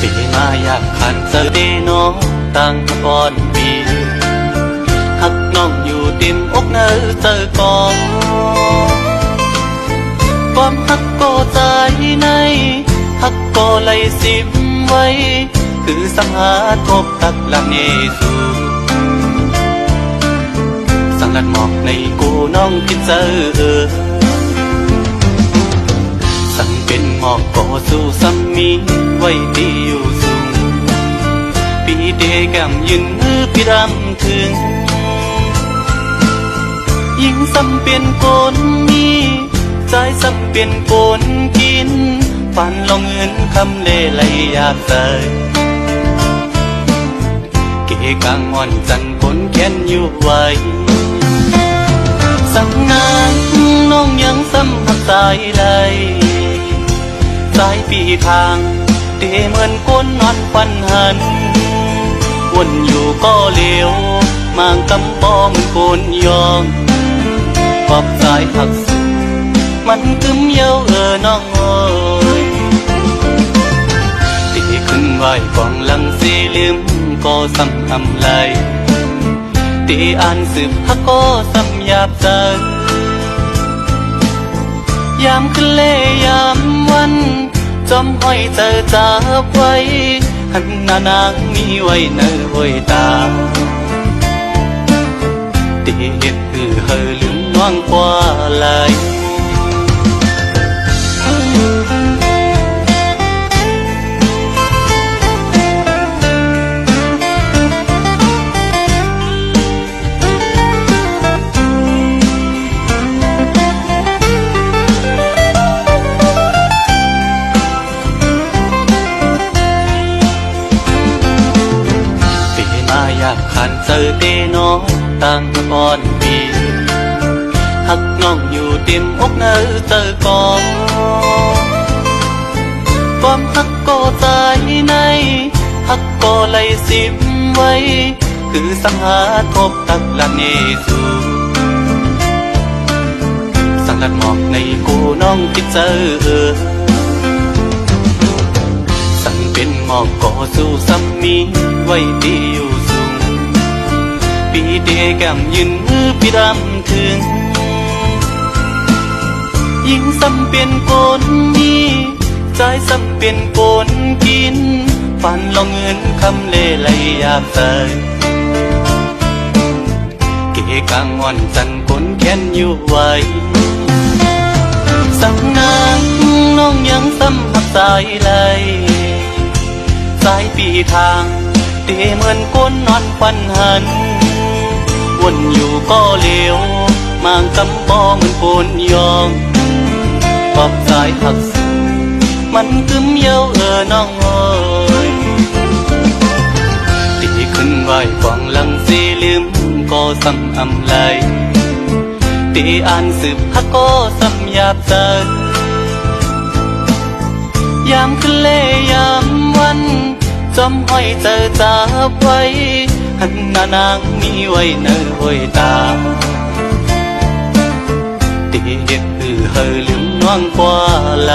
ปีมาอยากขันเจอดีน้องตั้งก่อนปีหักน้องอยู่ติมอกเนื้อเจอก่อนความหักก็ใจในหักก็ไหลสิบไว้คือสังหาทบตักหลังเยซูสังลัดหมอกในกูน้องคิดเจอสั่งเป็นหมอกก็สู้ซ้ำมีไว้ที่อยู่สูงปีเดแก้มยืนมือพี่รำถึงยิ่งซ้ำเป็นคนนี้ใจซ้ำเป็นคนกินฝันลองเงินคำเล่ไหลอยากใส่เกกางอ่อนจันคนแค้นอยู่ไว้สั่งงานน้องยังซ้ำหักสายไหลสายปีทางเตเหมือนคนนอนฟันหันวนอยู่ก็เลี้ยวมางกำปองคนยองขอบสายหักมันกึมเย้าน้องเอ้ยตีขึ้นไหวกองหลังสีลืมก็ซ้ำทำไรตีอ่านสืบฮักก็ซ้ำหยาบใจยามคืนเล่ยามวันจอมห้อยเจอจับไว้หันหน้านางมีไว้เนื้อห้อยตาตีเห็ดเฮลืมน้องกว่าไหลอยากขันเจอเต้น้องตั้งก่อนปีหักน้องอยู่เต็มอกเนื้อเจอก่อนความหักก็ใจในหักก็ไหลสิบไว้คือสังหาทบตักหลังเยซูสังลัดหมอกในกูน้องคิดเจอสั่งเป็นหมอกก็สู้ซ้ำมีไว้ที่อยู่สูงปีเดแก้มยืนมือพี่รำถึงยิ่งซ้ำเป็นคนนี้ใจซ้ำเป็นคนกินฝันลองเงินคำเล่ไหลอยากใส่เกกางอ่อนจันคนแค้นอยู่ไว้สั่งงานน้องยังซ้ำหักสายไหลสายปีทางเตเหมือนคนนอนฟันหันวนอยู่ก็เลี้ยวมางกำปองเหมือนคนยองขอบสายหักมันกึมเย้าน้องเอ้ยตีขึ้นไหวกองหลังสีลืมก็ซ้ำอำไหลตีอ่านสืบฮักก็ซ้ำหยาบใจยามคืนเล่ยามวันจอมห้อยเจอจับไว้หันหน้านางมีไว้เนื้อห้อยตาตีเห็ดเฮลืมน้องกว่าไหล